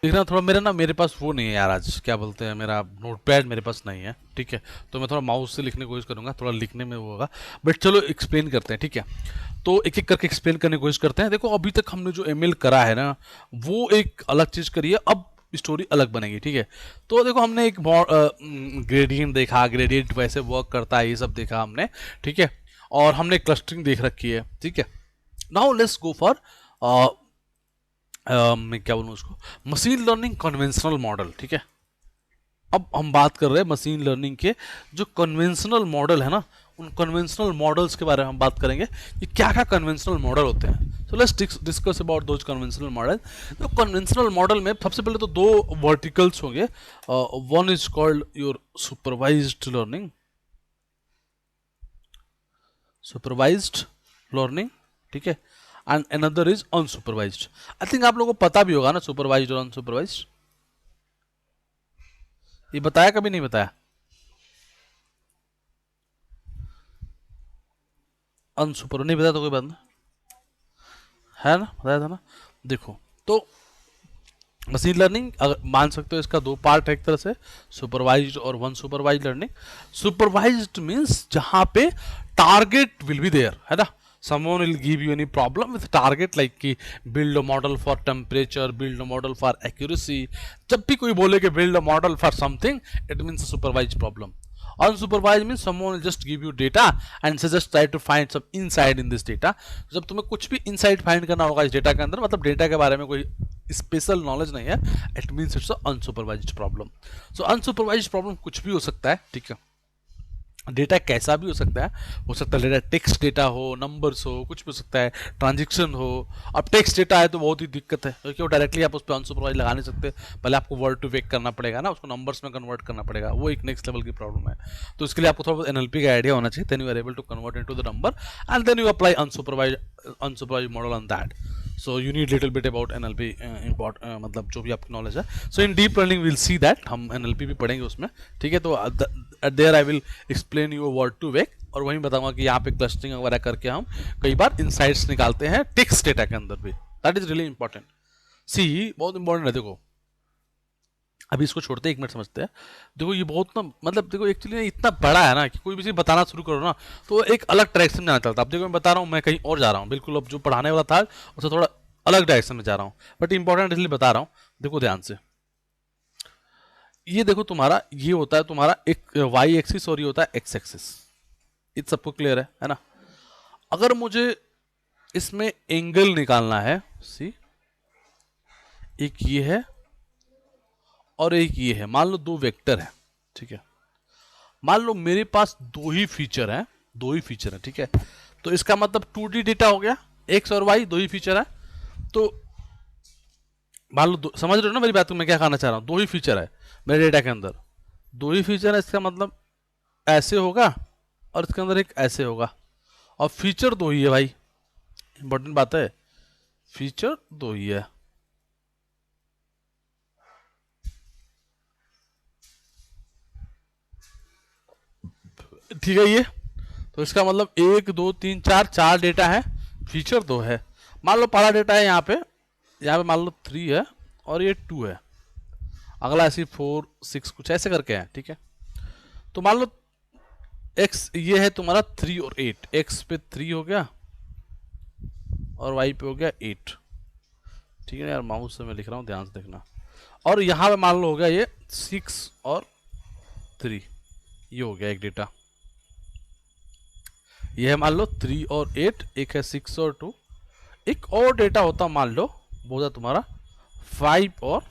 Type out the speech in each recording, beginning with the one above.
देखना थोड़ा मेरे पास वो नहीं है यार, आज क्या बोलते हैं, मेरा नोटपैड मेरे पास नहीं है, ठीक है। तो मैं थोड़ा माउस से लिखने की कोशिश करूंगा, थोड़ा लिखने में वो होगा। बट चलो एक्सप्लेन करते हैं, ठीक है। तो एक एक करके एक्सप्लेन करने की कोशिश करते हैं। देखो अभी तक हमने जो एमएल करा है ना, वो एक अलग चीज करी है। अब स्टोरी अलग बनेगी, ठीक है। तो देखो हमने एक ग्रेडियंट देखा, ग्रेडियंट वैसे वर्क करता है, ये सब देखा हमने, ठीक है। और हमने क्लस्टरिंग देख रखी है, ठीक है। नाउ लेट्स गो फॉर मैं क्या बोलूँ उसको, मशीन लर्निंग कन्वेंशनल मॉडल, ठीक है। अब हम बात कर रहे हैं मशीन लर्निंग के जो कन्वेंशनल मॉडल है ना, उन कन्वेंशनल मॉडल्स के बारे में हम बात करेंगे कि क्या क्या कन्वेंशनल मॉडल होते हैं। So let's discuss about those conventional model. तो कन्वेंशनल मॉडल में सबसे पहले तो दो वर्टिकल्स होंगे। One is called your supervised learning, supervised learning, ठीक है। And another is unsupervised. I think आप लोगों को पता भी होगा ना सुपरवाइज्ड और अनसुपरवाइज्ड, ये बताया कभी नहीं बताया? अनसुपर नहीं बताया तो कोई बात नहीं, है ना, बताया था ना। देखो, तो मशीन लर्निंग अगर मान सकते हो इसका दो पार्ट है एक तरह से, सुपरवाइज्ड और one supervised learning. Supervised means जहां पे टारगेट विल बी देयर, है ना। someone will give you any problem with target like कि build a model for temperature, build a model for accuracy। जब भी कोई बोले कि build a model for something, it means a supervised problem। Unsupervised mean someone will just give you data and say just try to find some insight in this data। जब तुम्हें कुछ भी insight find करना होगा इस data के अंदर, मतलब डेटा के बारे में कोई स्पेशल नॉलेज नहीं है, it means it's unsupervised problem. So unsupervised problem कुछ भी हो सकता है, ठीक है। डेटा कैसा भी हो सकता है डेटा टेक्स्ट डेटा हो, नंबर्स हो, कुछ भी हो सकता है, ट्रांजेक्शन हो। अब टेक्स्ट डेटा है तो बहुत ही दिक्कत है, क्योंकि वो डायरेक्टली आप उस पर अनसुपरवाइज लगा नहीं सकते, पहले आपको वर्ड टू वेक करना पड़ेगा ना, उसको नंबर्स में कन्वर्ट करना पड़ेगा, वो एक नेक्स्ट लेवल की प्रॉब्लम है। तो इसके लिए आपको थोड़ा एनएलपी का आइडिया होना चाहिए, then you are able to convert into the number and then you apply unsupervise model on that. So you need little bit about NLP, मतलब जो भी आपकी नॉलेज है। So in deep learning will see that, हम NLP भी पढ़ेंगे उसमें, ठीक है। तो there I will explain you word to vec, और वहीं बताऊंगा कि यहाँ पे क्लस्टरिंग वगैरह करके हम कई बार इनसाइट्स निकालते हैं टेक्स्ट डेटा के अंदर भी। That is really important. See बहुत इंपॉर्टेंट है। देखो अभी इसको छोड़ते हैं, एक मिनट समझते हैं। देखो ये बहुत ना, मतलब देखो एक्चुअली इतना बड़ा है ना कि कोई भी चीज़ बताना शुरू करो ना तो एक अलग डायरेक्शन में आना चलता है। अब देखो मैं बता रहा हूँ, मैं कहीं और जा रहा हूँ बिल्कुल, अब जो पढ़ाने वाला था उससे थोड़ा अलग डायरेक्शन में जा रहा हूँ, बट इंपॉर्टेंट इसलिए बता रहा हूँ। देखो ध्यान से, ये देखो तुम्हारा ये होता है तुम्हारा एक वाई एक्सिस और ये होता है एक्स एक्सिस। ये सबको क्लियर है ना। अगर मुझे इसमें एंगल निकालना है, सी, एक ये है और एक ये है, मान लो दो वेक्टर है, ठीक है। मान लो मेरे पास दो ही फीचर है, दो ही फीचर है, ठीक है। तो इसका मतलब 2D डेटा हो गया, एक्स और वाई दो ही फीचर है। तो मान लो समझ रहे हो ना मेरी बात को, मैं क्या कहना चाह रहा हूँ, दो ही फीचर है मेरे डेटा के अंदर, दो ही फीचर है, इसका मतलब ऐसे होगा और इसके अंदर एक ऐसे होगा, और फीचर दो ही है भाई, इंपॉर्टेंट बात है, फीचर दो ही है। ठीक है ये, तो इसका मतलब एक दो तीन चार, चार डेटा है, फीचर दो है। मान लो पहला डेटा है यहाँ पे मान लो 3 है और ये 2 है, अगला ऐसी 4 6 कुछ ऐसे करके है, ठीक है। तो मान लो एक्स ये है तुम्हारा 3 और 8, एक्स पे 3 हो गया और वाई पे हो गया 8, ठीक है यार, माउस से मैं लिख रहा हूँ, ध्यान से देखना। और यहाँ पे मान लो हो गया ये 6 और 3, ये हो गया एक डेटा। ये है मान लो 3 और 8, एक है 6 और 2, एक और डेटा होता मान लो वो होता तुम्हारा 5 और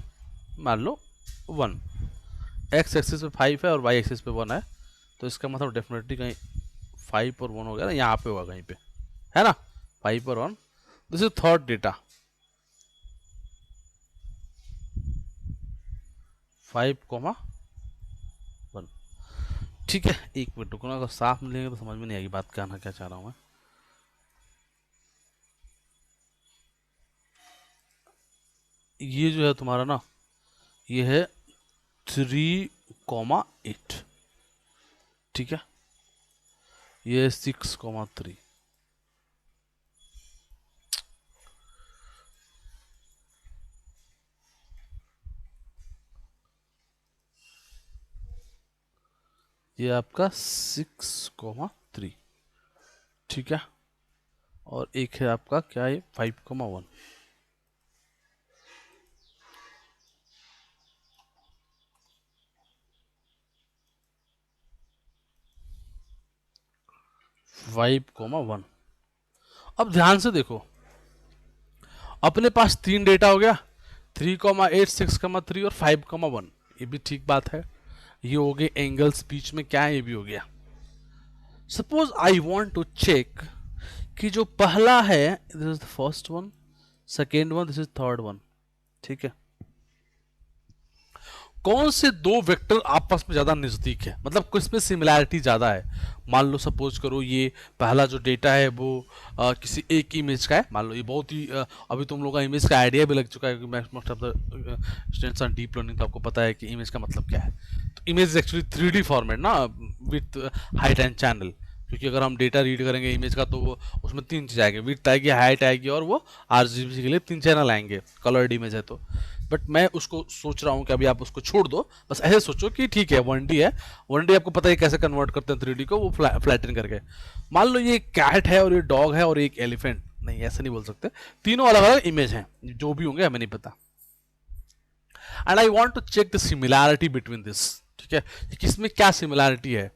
मान लो 1। एक्स एक्सिस पे 5 है और वाई एक्सिस पे 1 है, तो इसका मतलब डेफिनेटली कहीं 5 और 1 हो गया ना, यहाँ पे होगा कहीं पे, है ना, 5 और 1। This is third data, 5, 1। ठीक है, एक मिनट रुको ना, अगर साफ नहीं लेंगे तो समझ में नहीं आएगी बात, कहना क्या चाह रहा हूँ मैं। ये जो है तुम्हारा ना, ये है 3, 8, ठीक है। ये 6, 3। ये आपका 6,3, ठीक है। और एक है आपका क्या है 5,1। Five comma one. अब ध्यान से देखो, अपने पास तीन डेटा हो गया, 3,8, 6,3 और 5,1। ये भी ठीक बात है। ये हो गए एंगल्स, बीच में क्या है ये भी हो गया। Suppose I want to check कि जो पहला है, this is the first one, second one, this is third one, ठीक है। कौन से दो वेक्टर आपस में ज्यादा नजदीक है, मतलब किसमें सिमिलैरिटी ज्यादा है। मान लो सपोज करो ये पहला जो डेटा है वो किसी एक इमेज का है। मान लो ये बहुत ही अभी तुम लोगों का इमेज का आइडिया भी लग चुका है, क्योंकि most of the students on deep learning, तो आपको पता है कि इमेज का मतलब क्या है। तो image is actually 3D format ना, विथ हाइट एंड चैनल। क्योंकि अगर हम डेटा रीड करेंगे इमेज का, तो वो उसमें तीन चीज़ आएंगे, विड्थ आएगी, हाइट आएगी, और वो RGB के लिए तीन चैनल आएंगे, कलर्ड इमेज है तो। बट मैं उसको सोच रहा हूँ कि अभी आप उसको छोड़ दो, बस ऐसे सोचो कि ठीक है 1D है, 1D आपको पता है कैसे कन्वर्ट करते हैं 3D को, वो फ्लैटन करके। मान लो ये कैट है और ये डॉग है और एक एलिफेंट, नहीं ऐसे नहीं बोल सकते, तीनों अलग अलग इमेज हैं, जो भी होंगे हमें नहीं पता। And I want to check the similarity between this, ठीक है, किसमें क्या सिमिलैरिटी है।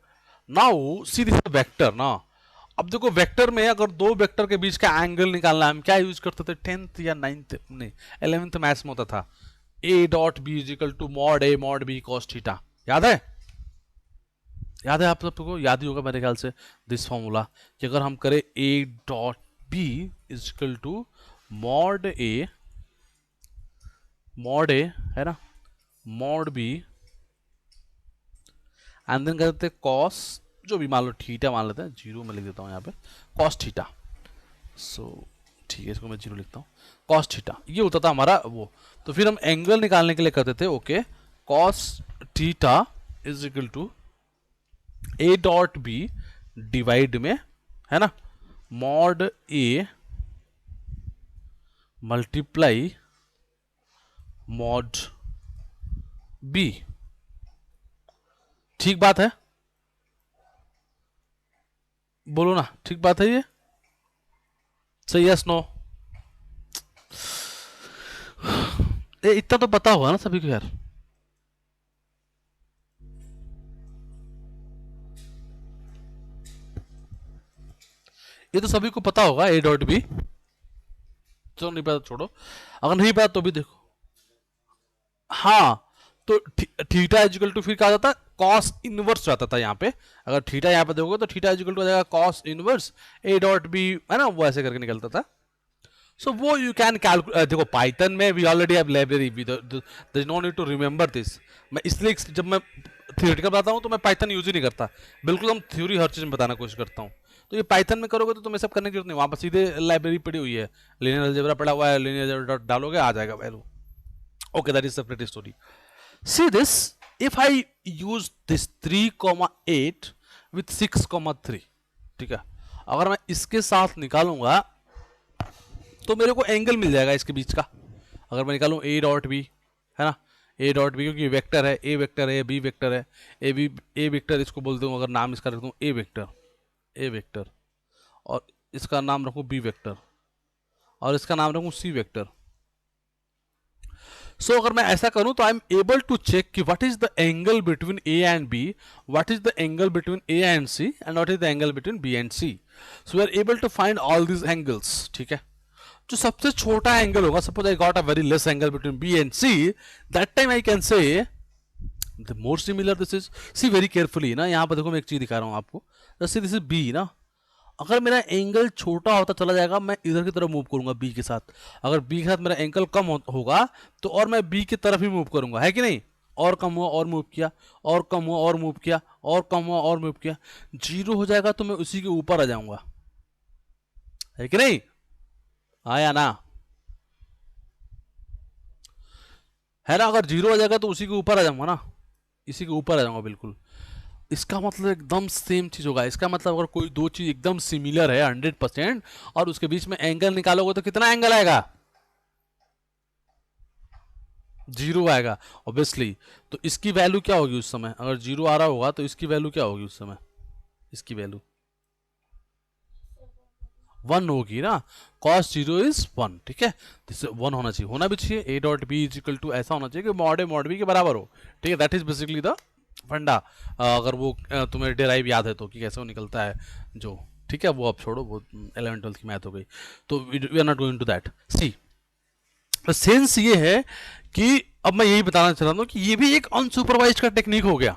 नाउ सी दिस वेक्टर ना। अब देखो वेक्टर में अगर दो वेक्टर के बीच का एंगल निकालना है, हम क्या यूज करते थे 10th या 9th, नहीं 11th मैथ्स में होता था, A dot B is equal to mod A mod B cos theta. याद है? याद है आप सबको? याद ही होगा मेरे ख्याल से दिस फॉर्मूला, कि अगर हम करें A dot B is equal to mod A है ना, मॉड बी, एंड देन करते कॉस, जो भी मान लो थीटा मान लेते हैं, जीरो में लिख देता हूँ यहाँ पे, कॉस थीटा। सो ठीक है, इसको मैं जीरो लिखता हूँ, कॉस थीटा, ये होता था हमारा वो। तो फिर हम एंगल निकालने के लिए करते थे okay, cos theta is equal to A dot B divide में, है ना, mod A multiply mod B. ठीक बात है? बोलो ना, ठीक बात है ये? सही, यस नो? इतना तो पता होगा ना सभी को यार। ये तो सभी को पता होगा ए डॉट बी। चलो नहीं पता छोड़ो, अगर नहीं पता तो भी देखो। हाँ, तो थीटा इजिकल टू फिर क्या जाता है, कॉस इनवर्स जाता था यहाँ पे। अगर थीटा यहाँ पे देखोगे तो थीटा इजिकल टू आ जाएगा cos inverse A dot B, है ना, वो ऐसे करके निकलता था। सो वो यू कैन कैलकुलेट। देखो पाइथन में we already have library, there is no need to remember this. मैं इसलिए जब मैं थियोरेटिकल बताता हूँ तो मैं पाइथन यूज ही नहीं करता, बिल्कुल हम थ्योरी हर चीज़ में बताने की कोशिश करता हूँ। तो ये पाइथन में करोगे तो तुम्हें सब करने की जरूरत नहीं, वहाँ पर सीधे लाइब्रेरी पड़ी हुई है, लीनियर अलजेब्रा पड़ा हुआ है, लीनियर अलजेब्रा डालोगे आ जाएगा value. Okay, that is separate story. See this, if I use this 3,8 with 6,3, ठीक है, अगर मैं इसके साथ निकालूंगा तो मेरे को एंगल मिल जाएगा इसके बीच का। अगर मैं निकालूं ए डॉट बी, है ना, ए डॉट बी, क्योंकि वेक्टर है, ए वेक्टर है, बी वेक्टर है, ए वेक्टर इसको बोल दूँ, अगर नाम इसका रख दूँ ए वेक्टर, और इसका नाम रखूँ बी वेक्टर, और इसका नाम रखूँ सी वेक्टर। सो अगर मैं ऐसा करूं तो I am able to check कि what is the angle between A and B, what is the angle between A and C, and what is the angle between B and C. So we are able to find all these angles, ठीक है। जो सबसे छोटा angle होगा, suppose I got a very less angle between B and C, that time I can say the more similar this is. See very carefully ना, यहाँ पर देखो मैं एक चीज दिखा रहा हूँ आपको, जैसे दिस इज बी ना, अगर मेरा एंगल छोटा होता चला जाएगा मैं इधर की तरफ मूव करूंगा बी के साथ। अगर बी के साथ मेरा एंगल कम होगा तो और मैं बी की तरफ ही मूव करूंगा, है कि नहीं। और कम हुआ और मूव किया, और कम हुआ और मूव किया, और कम हुआ और मूव किया, जीरो हो जाएगा तो मैं उसी के ऊपर आ जाऊंगा, है कि नहीं, आया ना, है ना। अगर जीरो आ जाएगा तो उसी के ऊपर आ जाऊंगा ना, इसी के ऊपर आ जाऊंगा बिल्कुल। इसका मतलब एकदम सेम चीज होगा। इसका मतलब अगर कोई दो चीज एकदम सिमिलर है 100% और उसके बीच में एंगल निकालोगे तो कितना एंगल आएगा, जीरो आएगा ऑब्वियसली। तो इसकी वैल्यू क्या होगी उस समय, अगर जीरो आ रहा होगा तो इसकी वैल्यू क्या होगी उस समय, इसकी वैल्यू वन होगी ना, कॉस जीरो इज वन, ठीक है, जिससे वन होना चाहिए, होना भी चाहिए, A dot B is equal to ऐसा होना चाहिए कि मॉड ए मॉड बी के बराबर हो, ठीक है, दैट इज बेसिकली द फंडा। अगर वो तुम्हें डेराइव याद है तो कि कैसे वो निकलता है जो, ठीक है, वो अब छोड़ो, वो 11th 12th की मैथ हो गई, तो we are not going to that. See sense ये है कि अब मैं यही बताना चाह रहा हूँ कि ये भी एक अनसुपरवाइज का टेक्निक हो गया,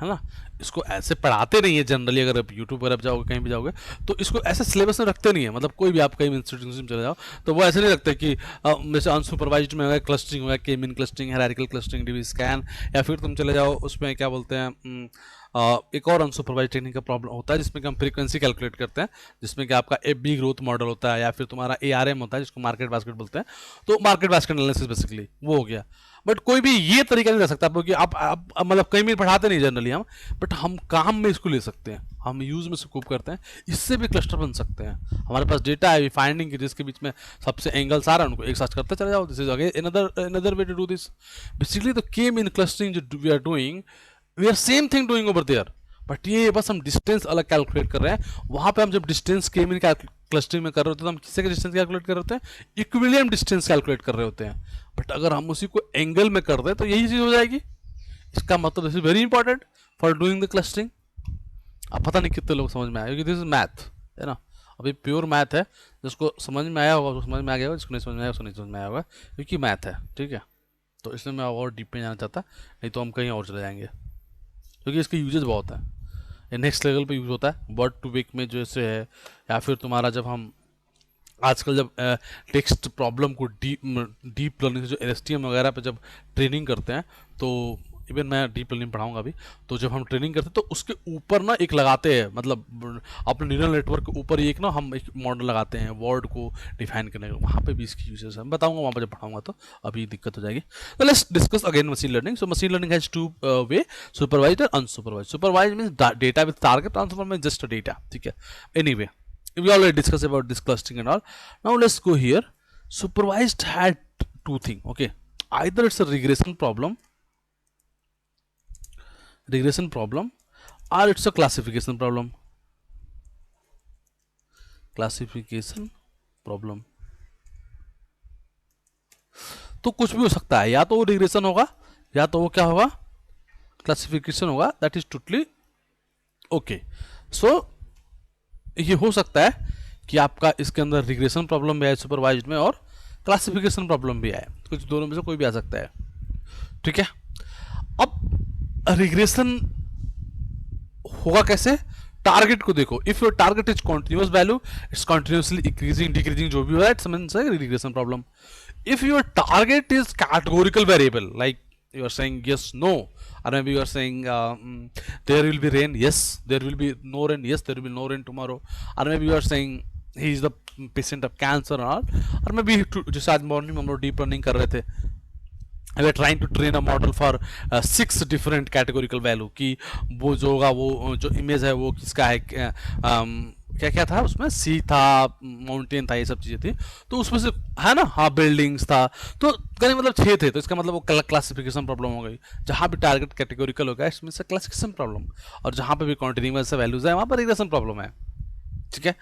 है ना, इसको ऐसे पढ़ाते नहीं है जनरली, अगर आप यूट्यूब पर आप जाओगे कहीं भी जाओगे तो इसको ऐसे सिलेबस में रखते नहीं है, मतलब कोई भी आप कहीं इंस्टीट्यूशन में चले जाओ तो वो ऐसे नहीं रखते कि जैसे अनसुपरवाइज्ड में होगा क्लस्टरिंग होगा, के mean clustering, hierarchical clustering, dB scan, या फिर तुम चले जाओ उसमें क्या बोलते हैं एक और अनसुपरवाइज टेक्निक का प्रॉब्लम होता है जिसमें कि हम फ्रीक्वेंसी कैलकुलेट करते हैं, जिसमें कि आपका एफ बी ग्रोथ मॉडल होता है या फिर तुम्हारा ए आर एम होता है जिसको मार्केट बास्केट बोलते हैं, तो मार्केट बास्केट एनालिसिस बेसिकली वो हो गया। बट कोई भी ये तरीका नहीं रह सकता क्योंकि आप मतलब कहीं भी पढ़ाते नहीं जनरली हम, बट हम काम में इसको ले सकते हैं, हम यूज में स्कूप करते हैं, इससे भी क्लस्टर बन सकते हैं, हमारे पास डेटा है फाइंडिंग की जिसके बीच में सबसे एंगल्स आ रहा है उनको एक साथ करते चले जाओ, this is again another way to do this basically. तो केम इन क्लस्टरिंग जो we are doing, we are same thing doing over there, but ये बस हम डिस्टेंस अलग कैलकुलेट कर रहे हैं, वहां पे हम जब डिस्टेंस केम इन क्लस्टरिंग में कर रहे होते हैं तो हम किससे का डिस्टेंस कैलकुलेट कर रहे होते हैं, इक्विलिब्रियम डिस्टेंस कैलकुलेट कर रहे होते हैं, बट अगर हम उसी को एंगल में कर दें तो यही चीज हो जाएगी, इसका मतलब this is very important for doing the clustering. अब पता नहीं कितने लोग समझ में आया, क्योंकि दिस इज मैथ, है ना, अभी प्योर मैथ है, जिसको समझ में आया होगा उसको समझ में आ गया होगा, जिसको नहीं समझ में आया उसको नहीं समझ में आया होगा, क्योंकि मैथ है, ठीक है, तो इसलिए मैं और डीप में जाना चाहता, नहीं तो हम कहीं और चले जाएंगे, क्योंकि इसके यूजेस बहुत हैं, ये नेक्स्ट लेवल पे यूज़ होता है वर्ड टू वेक में जैसे है, या फिर तुम्हारा जब हम आजकल जब टेक्स्ट प्रॉब्लम को डीप लर्निंग से जो एल वगैरह पे जब ट्रेनिंग करते हैं, तो इवन मैं डीप लर्निंग पढ़ाऊंगा अभी, तो जब हम ट्रेनिंग करते हैं तो उसके ऊपर ना एक लगाते हैं, मतलब अपने न्यूरल नेटवर्क के ऊपर एक ना हम एक मॉडल लगाते हैं वर्ड को डिफाइन करने का, वहाँ पे भी इसकी यूजेस है, मैं बताऊंगा वहाँ पर जब पढ़ाऊंगा, तो अभी दिक्कत हो जाएगी। तो let's discuss again machine learning. So machine learning has two way, supervised और unsupervised. Supervised means data with target, transform में जस्ट डेटा, ठीक है, anyway we already discussed about this clustering and all. Now let's go here. Supervised had two things, okay, either it's a regression problem or it's a classification problem. तो कुछ भी हो सकता है, या तो वो रिग्रेशन होगा या तो वो क्या होगा, क्लासिफिकेशन होगा, दैट इज टोटली ओके। सो ये हो सकता है कि आपका इसके अंदर रिग्रेशन प्रॉब्लम भी आए सुपरवाइज्ड में, और क्लासिफिकेशन प्रॉब्लम भी आए, कुछ दोनों में से कोई भी आ सकता है, ठीक है। अब रिग्रेशन होगा कैसे, टारगेट को देखो, if your target is continuous value, it's continuously increasing decreasing जो भी हो रहा है, it's means regression problem. If your target is categorical variable, like you are saying yes no, or maybe you are saying there will be rain, yes, there will be no rain, yes, there will be no rain tomorrow, or maybe you are saying he is the patient of cancer or all, or maybe जैसे आज morning हम लोग deep learning कर रहे थे, we are trying to train a model for 6 different categorical value कि वो जो होगा, वो जो इमेज है वो किसका है, क्या क्या था उसमें, सी था, माउंटेन था, ये सब चीज़ें थी, तो उसमें से है ना, हाँ बिल्डिंग्स था, तो कहने मतलब 6 थे, तो इसका मतलब वो क्लासिफिकेशन प्रॉब्लम हो गई, जहाँ भी टारगेट कैटेगोरिकल होगा इसमें से क्लासिफिकेशन प्रॉब्लम, और जहाँ पे भी कॉन्टिन्यूअस वैल्यूज है वहाँ पर रिग्रेशन प्रॉब्लम है, ठीक है।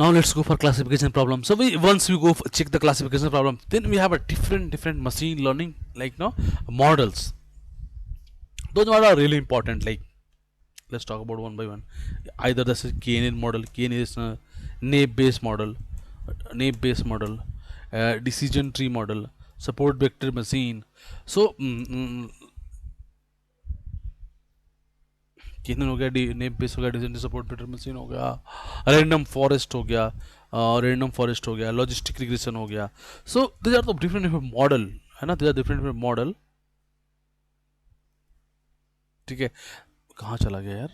Now let's go for classification problem. So once we go check the classification problem, then we have a different machine learning like models. Those are really important. Like let's talk about one by one. Either this is KNN model. KNN is naive based model, decision tree model, support vector machine. So कितने हो गया, name base हो गया, decision support vector machine हो गया, random forest हो गया, logistic regression हो गया। So this are the different model, है ना, दिस आर डिफरेंट मॉडल, ठीक है। कहाँ चला गया यार,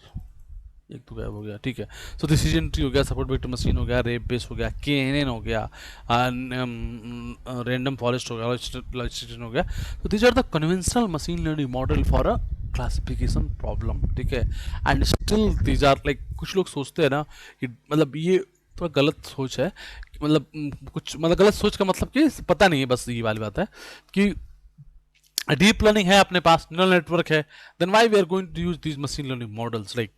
एक तो गायब हो गया, ठीक है। सो डिसीजन ट्री हो गया, सपोर्ट वेक्टर मशीन हो गया, रेप बेस हो गया, केएनएन हो गया, रैंडम फॉरेस्ट हो गया, लॉजिस्टिक हो गया। तो this are the conventional machine learning model for a classification problem, ठीक है। And still these are like, कुछ लोग सोचते हैं ना कि मतलब ये थोड़ा गलत सोच है मतलब कुछ मतलब गलत सोच का मतलब कि पता नहीं है, बस ये वाली बात है कि डीप लर्निंग है अपने पास, न्यूरल नेटवर्क है, then why we are going to use these machine learning models like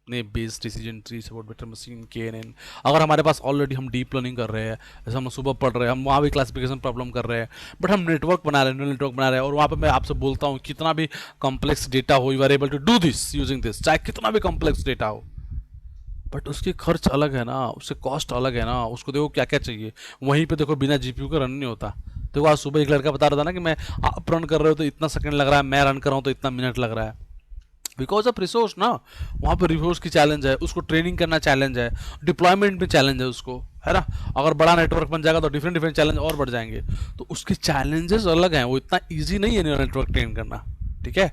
nay based decision tree support better machine KNN। अगर हमारे पास ऑलरेडी हम डीप लर्निंग कर रहे हैं, जैसे हम सुबह पढ़ रहे हैं, हम वहाँ भी क्लासिफिकेशन प्रॉब्लम कर रहे हैं, बट हम नेटवर्क बना रहे हैं, न्यूरल नेटवर्क बना रहे हैं, और वहाँ पे मैं आपसे बोलता हूँ कितना भी कॉम्प्लेक्स डेटा हो, you are able to do this using this, चाहे कितना भी कॉम्प्लेक्स डेटा हो, बट उसकी खर्च अलग है ना, उससे कॉस्ट अलग है ना, उसको देखो क्या क्या चाहिए। वहीं पे देखो बिना GPU का रन नहीं होता। देखो आज सुबह एक लड़का बता रहा था ना कि मैं, आप रन कर रहे हो तो इतना सेकंड लग रहा है, मैं रन कर रहा हूँ तो इतना मिनट लग रहा है, बिकॉज ऑफ रिसोर्स ना। वहाँ पर रिसोर्स की चैलेंज है, उसको ट्रेनिंग करना चैलेंज है, डिप्लॉयमेंट में चैलेंज है उसको, है ना। अगर बड़ा नेटवर्क बन जाएगा तो डिफरेंट डिफरेंट चैलेंज और बढ़ जाएंगे, तो उसके चैलेंजेस अलग हैं, वो इतना ईजी नहीं है न्यूरल नेटवर्क ट्रेन करना, ठीक है।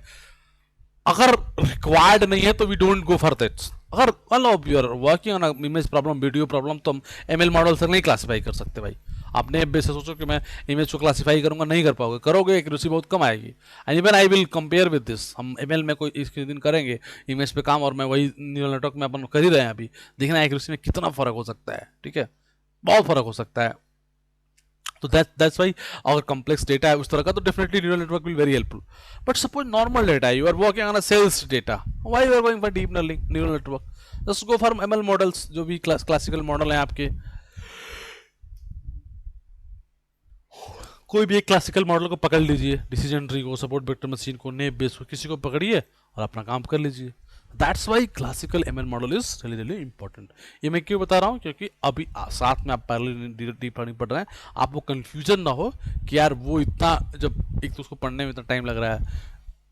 अगर रिक्वायर्ड नहीं है तो we don't go for that. अगर मतलब you are working on image problem, video problem, तो हम ML मॉडल से नहीं क्लासीफाई कर सकते भाई। आपने बेस से सोचो कि मैं इमेज को क्लासीफाई करूंगा, नहीं कर पाओगे, करोगे एक्यूरेसी बहुत कम आएगी। And even I will compare with this, हम ML में कोई इसके दिन करेंगे इमेज पे काम, और मैं वही न्यूरल नेटवर्क में अपन कर ही रहे हैं अभी, देखना एक्यूरेसी में कितना फर्क हो सकता है, ठीक है, बहुत फर्क हो सकता है। तो दैट्स वाई अगर कॉम्प्लेक्स डेटा है उस तरह का तो definitely neural network will very helpful. But suppose normal data है, you are working on a sales data, why you are going for deep learning neural network, just go for ML models, जो भी classical model हैं आपके। कोई भी एक classical model को पकड़ लीजिए, डिसीजन ट्री को, सपोर्ट वेक्टर मशीन को, नेप बेस को, किसी को पकड़िए और अपना काम कर लीजिए। That's why classical ML model is really really important. ये मैं क्यों बता रहा हूँ, क्योंकि अभी साथ में आप पैरेलल डीप लर्निंग पढ़ रहे हैं, आपको कंफ्यूजन ना हो कि यार वो इतना, जब एक तो उसको पढ़ने में इतना टाइम लग रहा है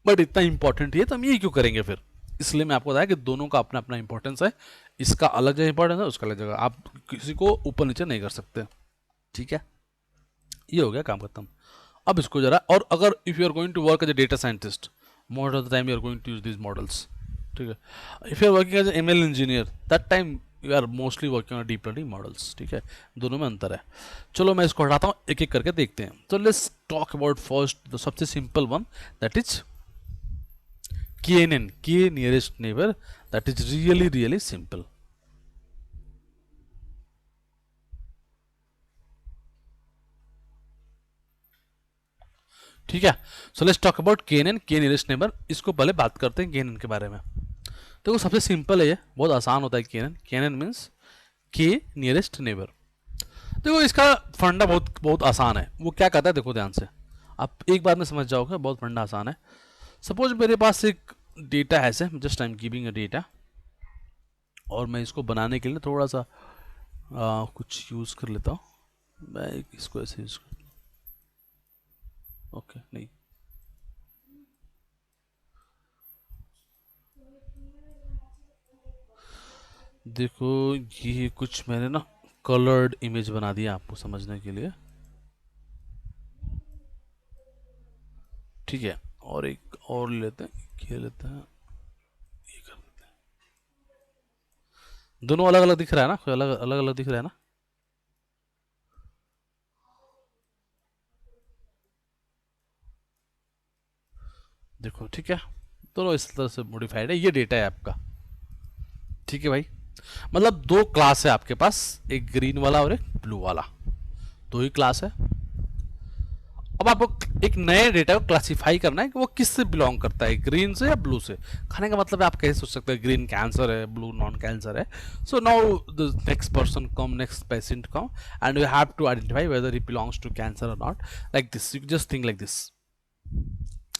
बट इतना इंपॉर्टेंट है तो हम ये क्यों करेंगे फिर। इसलिए मैं आपको बताया कि दोनों का अपना अपना इंपॉर्टेंस है, इसका अलग जगह इंपॉर्टेंस है, उसका अलग जगह, आप किसी को ऊपर नीचे नहीं कर सकते, ठीक है। ये हो गया काम खत्म। अब इसको जरा, और अगर if you are going to work as a data scientist, most of the time you are going to use this models, ठीक है। If you are working as ML engineer, that time you are mostly working on deep learning models, ठीक है। दोनों में अंतर है। चलो मैं इसको हटाता हूँ, एक एक करके देखते हैं। तो let's talk about first the सबसे simple one, that is KNN, K nearest neighbor, that is really really simple। ठीक है। So let's talk about KNN, K nearest neighbour. इसको पहले बात करते हैं KNN के बारे में। देखो सबसे सिंपल है ये, बहुत आसान होता है KNN means K nearest neighbour. देखो इसका फंडा बहुत बहुत आसान है। वो क्या कहता है, देखो ध्यान से, आप एक बार में समझ जाओगे, बहुत फंडा आसान है। सपोज मेरे पास एक डेटा है, ऐसे just I am giving a data, और मैं इसको बनाने के लिए थोड़ा सा कुछ यूज़ कर लेता हूँ। मैं इसको ऐसे यूज़ कर, ओके नहीं, देखो ये कुछ मैंने ना कलर्ड इमेज बना दिया आपको समझने के लिए, ठीक है। और एक और लेते हैं, ये लेते हैं, ये कर लेते हैं। दोनों अलग अलग दिख रहा है ना, कोई अलग अलग अलग दिख रहा है ना। देखो ठीक है, दोनों इस तरह से मॉडिफाइड है, ये डेटा है आपका, ठीक है भाई। मतलब दो क्लास है आपके पास, एक ग्रीन वाला और एक ब्लू वाला, दो ही क्लास है। अब आपको एक नए डेटा को क्लासिफाई करना है कि वो किस से बिलोंग करता है, ग्रीन से या ब्लू से। खाने का मतलब है, आप कैसे सोच सकते हैं ग्रीन कैंसर है, ब्लू नॉन कैंसर है। So now the next person come, next patient come, and you have to identify whether he belongs to cancer और not, like this, you just think like this.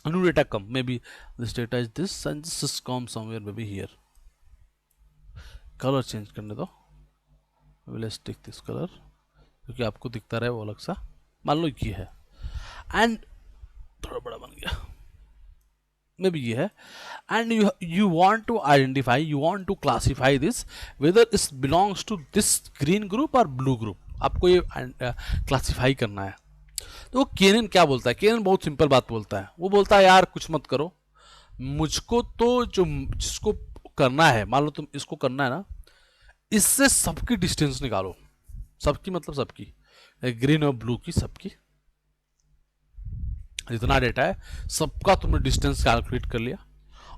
New data come, may be this data is this and this is come somewhere may be here. Colour change करने दो, let's take this colour, क्योंकि आपको दिखता रहे वो अलग सा। मान लो ये है, एंड थोड़ा बड़ा बन गया, मे बी ये है, and you want to identify, you want to classify this whether it belongs to this green group और blue group, आपको ये क्लासीफाई करना है। तो वो केनन क्या बोलता है, केनन बहुत सिंपल बात बोलता है, वो बोलता है यार कुछ मत करो, मुझको तो जो जिसको करना है, मान लो तुम इसको करना है ना, इससे सबकी डिस्टेंस निकालो, सबकी मतलब सबकी, ग्रीन और ब्लू की सबकी, जितना डेटा है सबका तुमने डिस्टेंस कैलकुलेट कर लिया।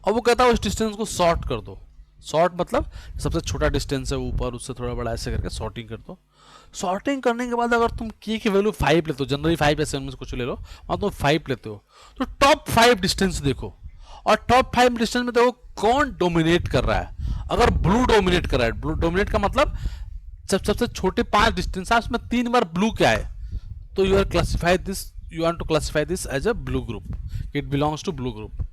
और वो कहता है उस डिस्टेंस को सॉर्ट कर दो, सॉर्ट मतलब सबसे छोटा डिस्टेंस है ऊपर, उससे थोड़ा बड़ा, ऐसे करके सॉर्टिंग कर दो। सॉर्टिंग करने के बाद अगर तुम की वैल्यू 5 लेते हो, जनरली 5 ऐसे उनमें से कुछ ले लो, और तुम 5 लेते हो, तो टॉप 5 डिस्टेंस देखो, और टॉप 5 डिस्टेंस में देखो कौन डोमिनेट कर रहा है। अगर ब्लू डोमिनेट कर रहा है, ब्लू डोमिनेट का मतलब सबसे छोटे 5 डिस्टेंस है, उसमें 3 बार ब्लू क्या है, तो you are classified this, you want to classify this as a blue group, it belongs to blue group.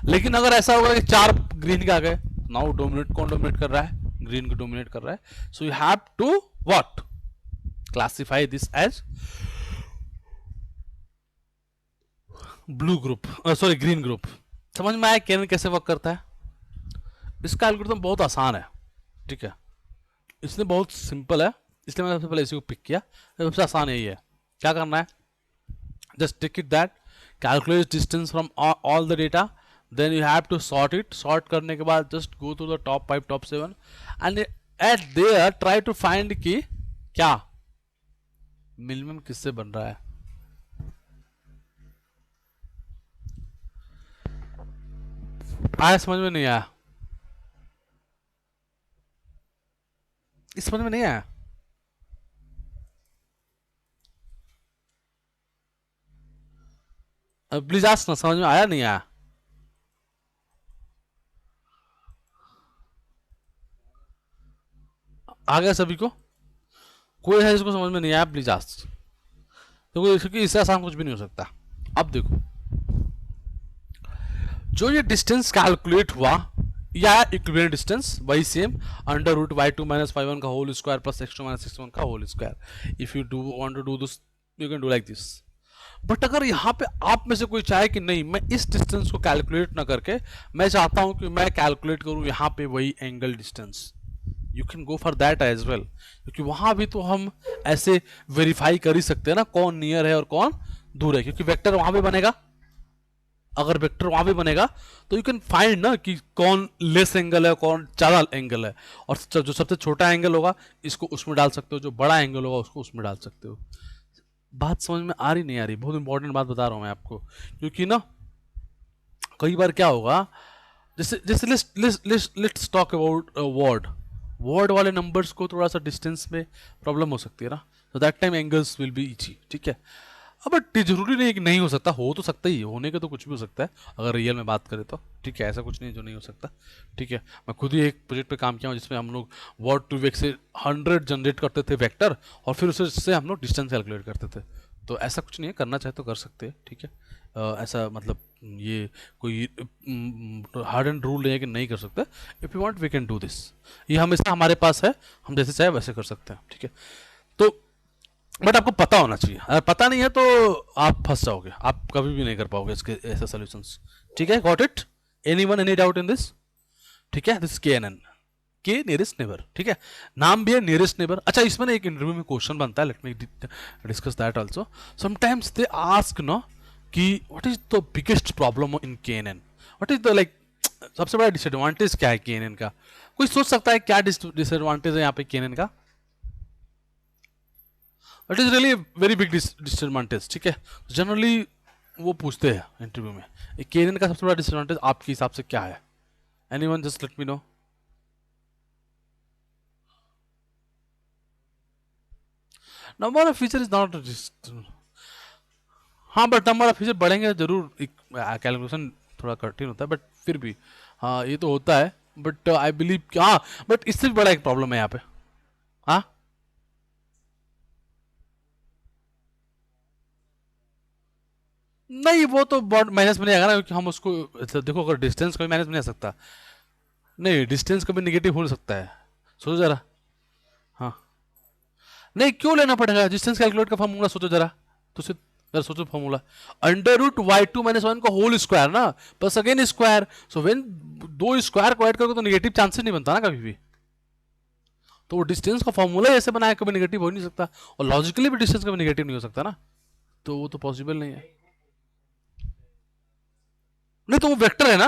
लेकिन अगर ऐसा होगा कि 4 ग्रीन के आ गए, नाउ डोमिनेट कौन डोमिनेट कर रहा है, ग्रीन को डोमिनेट कर रहा है, so you have to what, classify this as blue group, sorry green group. समझ में आया कैन कैसे वर्क करता है? इसका एल्गोरिथम बहुत आसान है, ठीक है, इसलिए बहुत सिंपल है, इसलिए मैंने सबसे पहले इसी को पिक किया। सबसे आसान यही है, क्या करना है, just take it that calculate distance from all the data, then you have to sort it, sort करने के बाद just go to the top 5 top 7 and at there try to find कि क्या मिनिमम किससे बन रहा है। आया समझ में नहीं आया? इस समझ में नहीं आया? प्लीज आस्क ना, समझ में आया नहीं आया? आ गया सभी को? कोई है जिसको समझ में नहीं आया प्लीज आस्क, क्योंकि इससे आसान कुछ भी नहीं हो सकता। अब देखो, जो ये डिस्टेंस कैलकुलेट हुआ या इक्विवेलेंट डिस्टेंस वही same, under root y2 minus y1 का whole square plus x2 minus x1 का whole square. If you do want to do this you can do like this. But अगर यहाँ पे आप में से कोई चाहे कि नहीं मैं इस डिस्टेंस को कैलकुलेट ना करके मैं चाहता हूं कि मैं कैलकुलेट करूं यहाँ पे वही angle distance, you can go for that as well, क्योंकि वहां भी तो हम ऐसे वेरीफाई कर ही सकते हैं ना कौन नियर है और कौन दूर है, क्योंकि वेक्टर वहां पे बनेगा। अगर वेक्टर वहां पे बनेगा तो यू कैन फाइंड ना कि कौन लेस एंगल है कौन ज़्यादा एंगल है, और जो सबसे छोटा एंगल होगा इसको उसमें डाल सकते हो, जो बड़ा एंगल होगा उसको उसमें डाल सकते हो। बात समझ में आ रही नहीं आ रही? बहुत इंपॉर्टेंट बात बता रहा हूँ मैं आपको, क्योंकि ना कई बार क्या होगा, जैसे जैसे let's talk about word, word वाले नंबर्स को थोड़ा सा डिस्टेंस में प्रॉब्लम हो सकती है ना, तो that time angles will be itchy, ठीक है। अब बट जरूरी नहीं है कि नहीं हो सकता, हो तो सकता ही है, होने का तो कुछ भी हो सकता है अगर रियल में बात करें तो, ठीक है, ऐसा कुछ नहीं है जो नहीं हो सकता, ठीक है। मैं खुद ही एक प्रोजेक्ट पे काम किया हूँ जिसमें हम लोग वर्ड टू वेक से 100 जनरेट करते थे वेक्टर, और फिर उससे हम लोग डिस्टेंस कैलकुलेट करते थे। तो ऐसा कुछ नहीं है, करना चाहे तो कर सकते हैं, ठीक है। ऐसा मतलब ये कोई हार्ड एंड रूल नहीं है कि नहीं कर सकते, if you want we can do this, ये हमेशा हमारे पास है, हम जैसे चाहे वैसे कर सकते हैं, ठीक है। तो बट आपको पता होना चाहिए, अगर पता नहीं है तो आप फंस जाओगे, आप कभी भी नहीं कर पाओगे इसके ऐसे सॉल्यूशंस, ठीक है। Got it? Anyone any doubt in this? ठीक है, दिस KNN, के नियरेस्ट नेबर, ठीक है, नाम भी है नियरेस्ट नेबर। अच्छा, इसमें ना एक इंटरव्यू में क्वेश्चन बनता है, let me discuss that also. Sometimes they ask no कि what is the biggest problem in KNN, what is the like सबसे बड़ा डिसएडवांटेज क्या है KNN का? कोई सोच सकता है क्या डिसएडवांटेज है यहाँ पे KNN का? It is really very big disadvantage, ठीक है। जनरली वो पूछते हैं इंटरव्यू में KNN का सबसे बड़ा डिसएडवांटेज आपके हिसाब से क्या है? Anyone just let me no. Number of feature is not, हाँ बट नंबर ऑफ फीचर बढ़ेंगे जरूर, कैलकुलेशन थोड़ा कठिन होता है बट फिर भी हाँ ये तो होता है, बट आई बिलीव कि हाँ, बट इससे भी बड़ा एक प्रॉब्लम है यहाँ पे। हाँ नहीं, वो तो बहुत माइनस में नहीं आएगा ना, क्योंकि हम उसको अच्छा, देखो अगर डिस्टेंस कभी माइनस में नहीं आ सकता, नहीं डिस्टेंस कभी निगेटिव हो सकता है, सोचो जरा। हाँ नहीं, क्यों लेना पड़ेगा डिस्टेंस कैलकुलेट का फॉर्मूला, सोचो जरा, तो सिर्फ जरा सोचो formula, under root y2 minus one का होल स्क्वायर ना, plus again square, so when दो स्क्वायर को ऐड करोगे तो निगेटिव चांसेस नहीं बनता ना कभी भी, तो वो डिस्टेंस का फॉर्मूला ऐसे बनाया कभी निगेटिव हो नहीं सकता, और लॉजिकली भी डिस्टेंस कभी निगेटिव नहीं हो सकता ना, तो वो तो पॉसिबल नहीं है। नहीं तो वो वेक्टर है ना,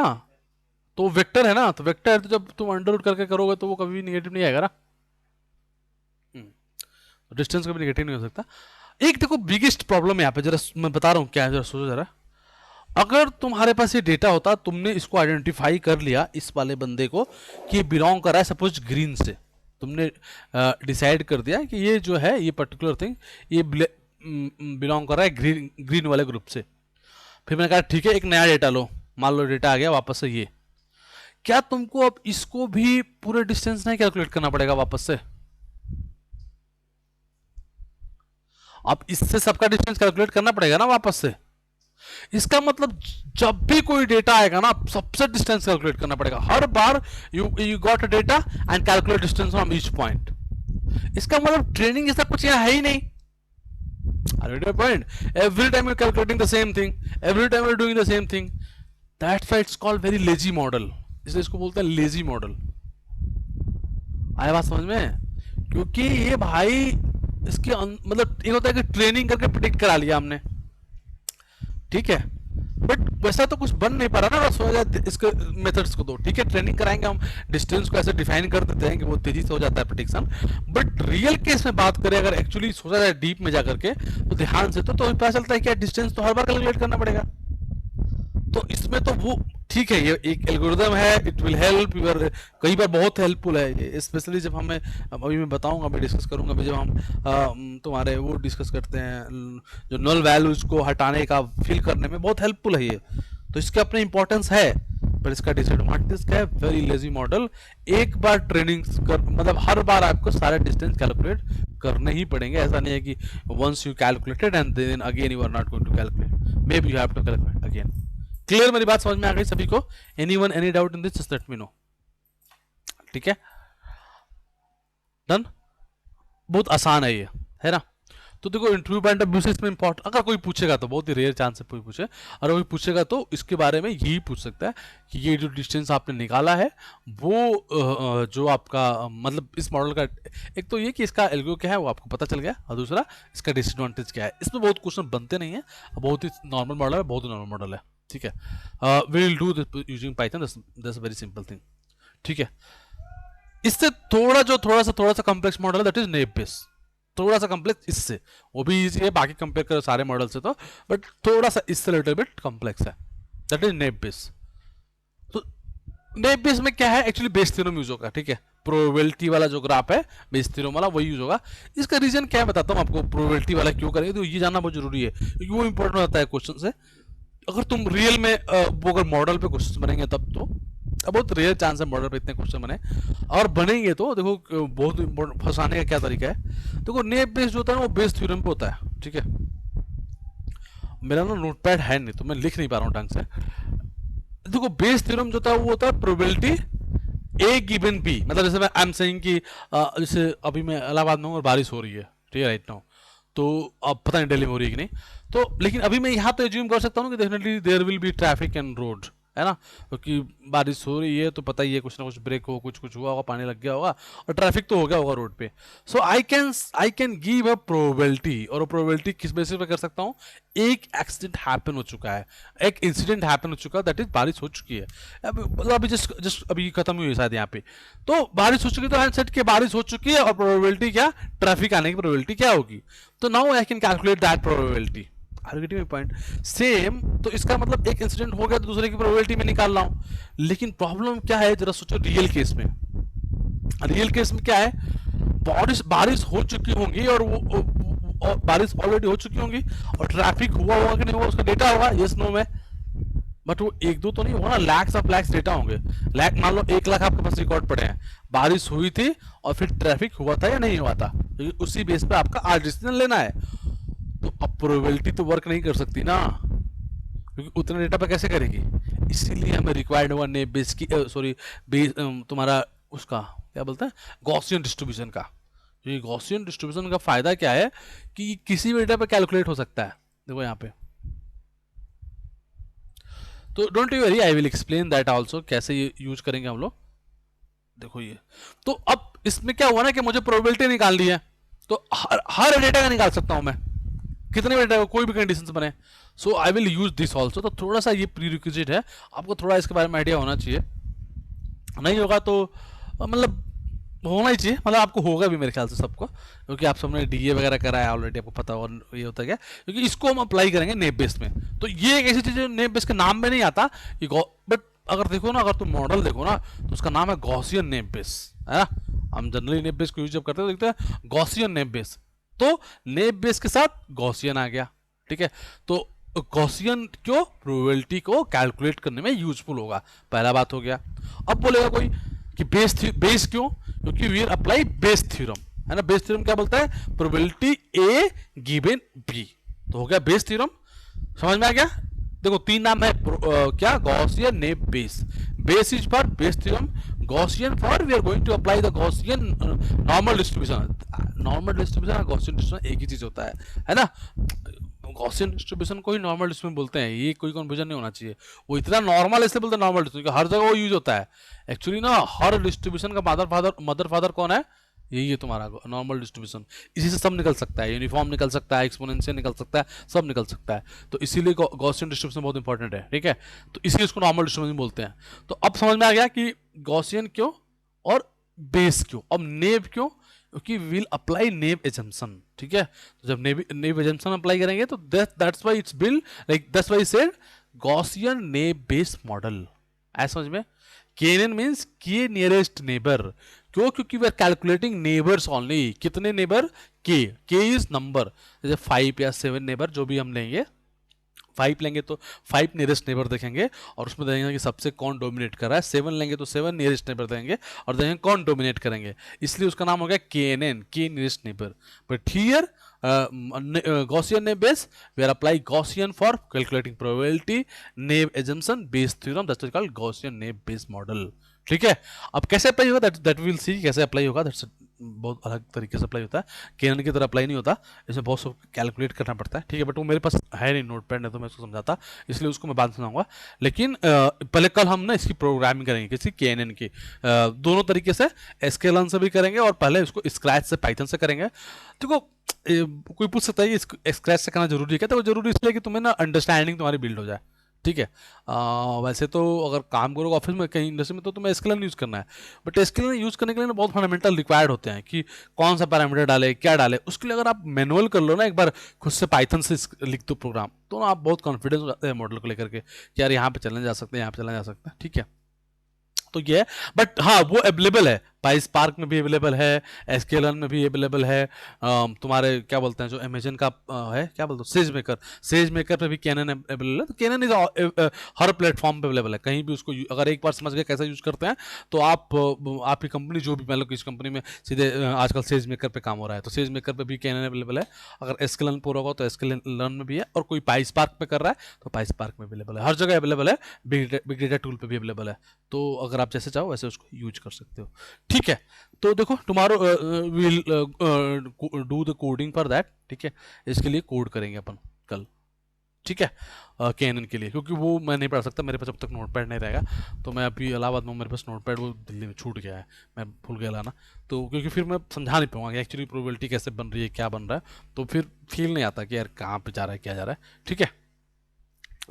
तो वो वेक्टर है ना, तो वेक्टर है तो जब तुम अंडर रूट करके करोगे तो वो कभी निगेटिव नहीं आएगा ना, डिस्टेंस कभी निगेटिव नहीं हो सकता। एक देखो बिगेस्ट प्रॉब्लम यहाँ पे, जरा मैं बता रहा हूँ क्या है, जरा सोचो जरा। अगर तुम्हारे पास ये डेटा होता, तुमने इसको आइडेंटिफाई कर लिया इस वाले बंदे को कि बिलोंग कर रहा है सपोज ग्रीन से, तुमने डिसाइड कर दिया कि ये जो है ये पर्टिकुलर थिंग ये बिलोंग कर रहा है ग्रीन ग्रीन वाले ग्रुप से। फिर मैंने कहा ठीक है एक नया डेटा लो, मान लो डेटा आ गया वापस से ये, क्या तुमको अब इसको भी पूरे डिस्टेंस नहीं कैलकुलेट करना पड़ेगा वापस से? अब इससे सबका डिस्टेंस कैलकुलेट करना पड़ेगा ना वापस से। इसका मतलब जब भी कोई डेटा आएगा ना सबसे डिस्टेंस कैलकुलेट करना पड़ेगा हर बार। You got a data and calculate distance from each point. इसका मतलब ट्रेनिंग जैसा कुछ यहाँ है ही नहीं। Point every time you calculating the same thing, every time you doing the same thing, that's why it's called very lazy model. इसलिए इसको बोलते हैं लेजी मॉडल। आया बात समझ में? क्योंकि ये भाई इसके मतलब एक होता है कि ट्रेनिंग करके प्रिडिक्ट करा लिया हमने, ठीक है, बट वैसा तो कुछ बन नहीं पा रहा ना। बस हो जाए इसके मेथड्स को दो, ठीक है, ट्रेनिंग कराएंगे हम, डिस्टेंस को ऐसे डिफाइन कर देते हैं कि वो तेजी से हो जाता है प्रिडिक्शन। बट रियल केस में बात करें, अगर एक्चुअली सोचा जाए डीप में जाकर के तो ध्यान से तो पता चलता है कि डिस्टेंस तो हर बार कैलकुलेट करना पड़ेगा। तो इसमें तो वो ठीक है, ये एक एल्गोरिदम है, इट विल हेल्प यूर, कई बार बहुत हेल्पफुल है ये, स्पेशली जब हमें अभी मैं बताऊंगा, अभी डिस्कस करूंगा अभी जब हम तुम्हारे वो डिस्कस करते हैं जो नल वैल्यूज को हटाने का फिल करने में बहुत हेल्पफुल है ये। तो इसके अपने इंपॉर्टेंस है, पर इसका डिसएडवांटेज क्या है? Very lazy model. एक बार ट्रेनिंग कर मतलब हर बार आपको सारे डिस्टेंस कैलकुलेट करने ही पड़ेंगे। ऐसा नहीं है कि once you calculated and then again you are not going to calculate, maybe you have to calculate again. Clear? मेरी बात समझ में आ गई सभी को? Anyone any doubt in this just let me know. ठीक है, डन। बहुत आसान है ये, है ना? तो देखो इंटरव्यू पॉइंट ऑफ व्यू से इसमें इंपॉर्टेंट, अगर कोई पूछेगा तो बहुत ही रेयर चांस है कोई पूछे, और कोई पूछेगा तो इसके बारे में यही पूछ सकता है कि ये जो डिस्टेंस आपने निकाला है वो जो आपका मतलब इस मॉडल का, एक तो ये कि इसका एल्गो क्या है वो आपको पता चल गया, और दूसरा इसका डिसएडवांटेज क्या है। इसमें बहुत क्वेश्चन बनते नहीं है, बहुत ही नॉर्मल मॉडल है, बहुत ही नॉर्मल मॉडल है, ठीक है। We will do this using Python, that's a very simple thing, ठीक है। इससे थोड़ा सा कॉम्प्लेक्स मॉडल है, दैट इज नेप बेस, थोड़ा सा कॉम्प्लेक्स इससे, वो भी इजी है बाकी कंपेयर करो सारे मॉडल से तो, बट थोड़ा सा इससे लिटिल बिट कॉम्प्लेक्स है, दैट इज नेप बेस। तो नेप बेस में क्या है, एक्चुअली बेस थ्योरम यूज होगा, ठीक है। प्रोबेबिलिटी वाला जो ग्राफ है बेस थ्योरम वाला वही यूज होगा। इसका रीजन क्या है बताता हूँ आपको, प्रोबेबिलिटी वाला क्यों करेंगे, तो ये जानना बहुत जरूरी है क्योंकि वो इंपॉर्टेंट होता है क्वेश्चन से। अगर तुम रियल में वो अगर मॉडल पे क्वेश्चन बनेंगे तब तो, अब बहुत रेयर चांस है मॉडल पे इतने क्वेश्चन बने, और बनेंगे तो देखो बहुत इंपॉर्टेंट फंसाने का क्या तरीका है। देखो नेप बेस जो होता है ना वो बेस थ्योरम पे होता है, ठीक है। मेरा ना नोटपैड है नहीं तो मैं लिख नहीं पा रहा हूँ ढंग से। देखो बेस थ्योरम जो होता है वो होता है प्रोबेबिलिटी ए गिवन बी, मतलब जैसे मैं आई एम सेइंग कि जैसे अभी मैं इलाहाबाद में हूँ और बारिश हो रही है, ठीक है, राइट नाउ, तो अब पता नहीं दिल्ली में हो रही है कि नहीं, तो लेकिन अभी मैं यहाँ तो एज्यूम कर सकता हूँ कि definitely there will be traffic and road, है ना, क्योंकि बारिश हो रही है तो पता ही है कुछ ना कुछ ब्रेक हो, कुछ कुछ हुआ होगा, पानी लग गया होगा और ट्रैफिक तो हो गया होगा रोड पे। So I can give a probability, और प्रोबेबिलिटी किस बेसिस पे कर सकता हूँ, एक एक्सीडेंट हैपन हो चुका है, एक इंसिडेंट हैपन हो चुका है, दैट इज बारिश हो चुकी है, अभी जस्ट अभी खत्म हुई है शायद यहाँ पे, तो बारिश हो चुकी है, तो आई सेट कि बारिश हो चुकी है और प्रोबेबिलिटी क्या, ट्रैफिक आने की प्रोबेबिलिटी क्या होगी, तो now I can calculate that probability. Point same, तो इसका मतलब एक इंसिडेंट हो गया तो दूसरे की प्रोबेबिलिटी में निकाल रहा हूं। लेकिन प्रॉब्लम क्या है, जरा सोचो रियल केस में, रियल केस में क्या है, बारिश हो चुकी होंगी और वो बारिश ऑलरेडी हो चुकी होंगी और ट्रैफिक हुआ होगा कि नहीं हुआ उसका डेटा होगा, यस नो में, बट वो एक दो तो नहीं होगा ना, लैक्स ऑफ लैक्स डेटा होंगे। लैक मान लो 1 लाख आपके पास रिकॉर्ड पड़े हैं, बारिश हुई थी और फिर ट्रैफिक हुआ था या नहीं हुआ था, तो उसी बेस पे आपका आज डिसीजन लेना है। तो अब प्रोबेबिलिटी तो वर्क नहीं कर सकती ना, क्योंकि उतने डेटा पे कैसे करेगी, इसीलिए हमें रिक्वायर्ड हुआ नेप बेस की, सॉरी बेस तुम्हारा उसका क्या बोलते हैं, गॉसियन डिस्ट्रीब्यूशन का। ये गॉसियन डिस्ट्रीब्यूशन का फायदा क्या है कि किसी भी डेटा पे कैलकुलेट हो सकता है, देखो यहाँ पे, तो don't you worry, I will explain that also, कैसे ये यूज करेंगे हम लोग। देखो ये, तो अब इसमें क्या हुआ ना कि मुझे प्रोबेबिलिटी निकालनी है, तो हर डेटा का निकाल सकता हूं मैं, कितने भी डेटा कोई भी कंडीशंस बने, so I will use this also. तो थोड़ा सा ये प्री रिक्विजिट है, आपको थोड़ा इसके बारे में आइडिया होना चाहिए, नहीं होगा तो मतलब होना ही चाहिए, मतलब आपको होगा भी मेरे ख्याल से सबको, क्योंकि आप सबने डीए वगैरह करा है ऑलरेडी, आपको पता होगा ये होता है क्या, क्योंकि इसको हम अप्लाई करेंगे नेब बेस में। तो ये एक ऐसी चीज़ है नेब बेस के नाम में नहीं आता कि बट अगर देखो ना, अगर तुम मॉडल देखो ना, तो उसका नाम है गॉसियन नेब बेस, है ना। हम जनरली नेब बेस को यूज जब करते हैं तो देखते हैं गॉसियन नेब बेस, तो नेब बेस के साथ गॉसियन आ गया, ठीक है। तो गॉसियन क्यों, प्रोबेबिलिटी को कैलकुलेट करने में यूजफुल होगा, पहला बात हो गया। अब बोलेगा कोई कि बेस क्यों, क्योंकि वी अप्लाई बेस थ्योरम, है ना। बेस थ्योरम क्या बोलता है, प्रोबेबिलिटी ए गिवन बी, तो हो गया बेस थ्योरम। समझ में आ गया। देखो तीन नाम है क्या, Gaussian naive Bayes. Bayes is for Bayes theorem, Gaussian for we are going to apply the Gaussian normal distribution. Normal distribution और गॉसियन डिस्ट्रीब्यूशन एक ही चीज होता है ना। गॉसियन डिस्ट्रीब्यूशन को ही नॉर्मल डिस्ट्रीब्यूशन बोलते हैं, ये कोई कन्फ्यूजन नहीं होना चाहिए। वो इतना नॉर्मल इसलिए बोलते हैं नॉर्मल डिस्ट्रीब्यूशन, हर जगह वो यूज होता है। एक्चुअली ना हर डिस्ट्रीब्यूशन का मदर फादर कौन है, यही है तुम्हारा नॉर्मल डिस्ट्रीब्यूशन। इसी से सब निकल सकता है, यूनिफॉर्म निकल सकता है, एक्सपोनेंशियल निकल सकता है, सब निकल सकता है। तो इसीलिए गॉसियन डिस्ट्रीब्यूशन बहुत इंपॉर्टेंट है, ठीक है। तो इसीलिए इसको नॉर्मल डिस्ट्रीब्यूशन बोलते हैं। तो अब समझ में आ गया कि गॉसियन क्यों और बेस क्यों। अब नेब क्यों, क्योंकि विल अप्लाई नेब एजम्पशन, ठीक है। तो जब नेब एजम्पशन अप्लाई करेंगे तो that's why it's build like, that's why said Gaussian naive Bayes model. ऐसा समझ में। KNN means K nearest neighbour, क्यों, क्योंकि we are calculating neighbours only. कितने नेबर, के इज नंबर, जैसे 5 या 7 नेबर जो भी हम लेंगे, 5 लेंगे तो 5 नियरेस्ट नेबर देखेंगे और उसमें देखेंगे कि सबसे कौन डोमिनेट कर रहा है। 7 लेंगे तो 7 नियरेस्ट नेबर देंगे और देखेंगे कौन डोमिनेट करेंगे, इसलिए उसका नाम हो गया केएनएन, के nearest neighbour. But here Gaussian naive Bayes, we are applying Gaussian for calculating probability naive assumption based theorem, that's called Gaussian naive Bayes model, ठीक है। अब कैसे अप्लाई होगा, दैट विल सी कैसे अप्लाई होगा, दैट्स बहुत अलग तरीके से अप्लाई होता है, केएनएन की तरह अप्लाई नहीं होता, इसमें बहुत सब कैलकुलेट करना पड़ता है, ठीक है। बट वो मेरे पास है नहीं नोट पैड, नहीं तो मैं उसको समझाता, इसलिए उसको मैं बाद में समझाऊंगा। लेकिन पहले कल हम ना इसकी प्रोग्रामिंग करेंगे, किसी केएनएन की, दोनों तरीके से, एसक्यूएल से भी करेंगे और पहले इसको स्क्रैच से, पाइथन से करेंगे। देखो कोई पूछ सकता है कि स्क्रैच से करना जरूरी है क्या, तो जरूरी इसलिए कि तुम्हें ना अंडरस्टैंडिंग तुम्हारी बिल्ड हो जाए, ठीक है। वैसे तो अगर काम करोगे ऑफिस में कहीं इंडस्ट्री में तो तुम्हें एसक्यूएल यूज़ करना है, बट एसक्यूएल यूज़ करने के लिए ना बहुत फंडामेंटल रिक्वायर्ड होते हैं कि कौन सा पैरामीटर डाले, क्या डाले। उसके लिए अगर आप मैनुअल कर लो ना एक बार खुद से, पाइथन से लिख दो प्रोग्राम, तो ना आप बहुत कॉन्फिडेंस हो जाते हैं मॉडल को लेकर के कि यार यहाँ पे चलने जा सकते हैं, यहाँ पे चलने जा सकते हैं, ठीक है। तो ये है, बट हाँ वो अवेलेबल है, पाइस्पार्क में भी अवेलेबल है, एसक्यूएल में भी अवेलेबल है, तुम्हारे क्या बोलते हैं जो अमेजन का है, क्या बोलते हैं, सेज मेकर पे भी केएनएन अवेलेबल है। तो केएनएन इज हर प्लेटफॉर्म पे अवेलेबल है, कहीं भी उसको अगर एक बार समझ गए कैसे यूज करते हैं तो आपकी कंपनी जो भी, मतलब किस कंपनी में सीधे आजकल सेज मेकर पे काम हो रहा है तो सेज मेकर पे भी केएनएन अवेलेबल है। अगर एसक्यूएल पर होगा तो एसक्यूएल में भी है, और कोई पाइस्पार्क पे कर रहा है तो पाइस्पार्क में अवेलेबल है, हर जगह अवेलेबल है। बिग डेटा टूल पे भी अवेलेबल है, तो अगर आप जैसे चाहो वैसे उसको यूज कर सकते हो, ठीक है। तो देखो tomorrow will do the coding for that, ठीक है। इसके लिए कोड करेंगे अपन कल, ठीक है, केएनएन के लिए, क्योंकि वो मैं नहीं पढ़ा सकता, मेरे पास अब तक नोटपैड नहीं रहेगा। तो मैं अभी इलाहाबाद में, मेरे पास नोटपैड वो दिल्ली में छूट गया है, मैं भूल गया लाना, तो क्योंकि फिर मैं समझा नहीं पाऊंगा कि एक्चुअली प्रोबेबिलिटी कैसे बन रही है, क्या बन रहा है, तो फिर फील नहीं आता कि यार कहाँ पे जा रहा है, क्या जा रहा है, ठीक है।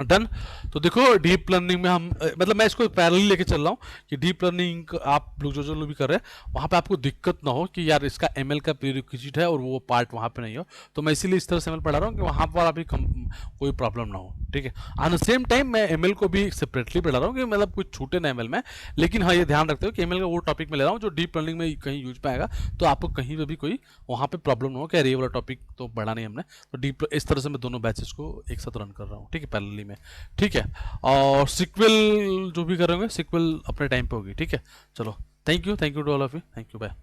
डन। तो देखो डीप लर्निंग में हम मतलब मैं इसको पैरेलल लेके चल रहा हूँ कि डीप लर्निंग आप लोग जो लोग भी कर रहे हैं वहाँ पे आपको दिक्कत ना हो कि यार इसका एमएल का प्रीरिक्विजिट है और वो पार्ट वहाँ पे नहीं हो, तो मैं इसीलिए इस तरह से एमएल पढ़ा रहा हूँ कि वहाँ पर अभी कोई प्रॉब्लम ना हो, ठीक है। एट द सेम टाइम मैं एमएल को भी सेपरेटली पढ़ा रहा हूँ कि मतलब कुछ छूटे ना एमएल में, लेकिन हाँ ये ध्यान रखते हो कि एमएल का वो टॉपिक में ले रहा हूँ जो डीप लर्निंग में कहीं यूज पाएगा, तो आपको कहीं पर भी कोई वहाँ पे प्रॉब्लम ना हो कि अरे ये वाला टॉपिक तो पढ़ा नहीं हमने। तो डीप इस तरह से मैं दोनों बैचेस को एक साथ रन कर रहा हूँ, ठीक है, पैरेलली में, ठीक है। और सिक्वल जो भी करेंगे सिक्वल अपने टाइम पे होगी, ठीक है। चलो thank you to all of you, thank you, bye.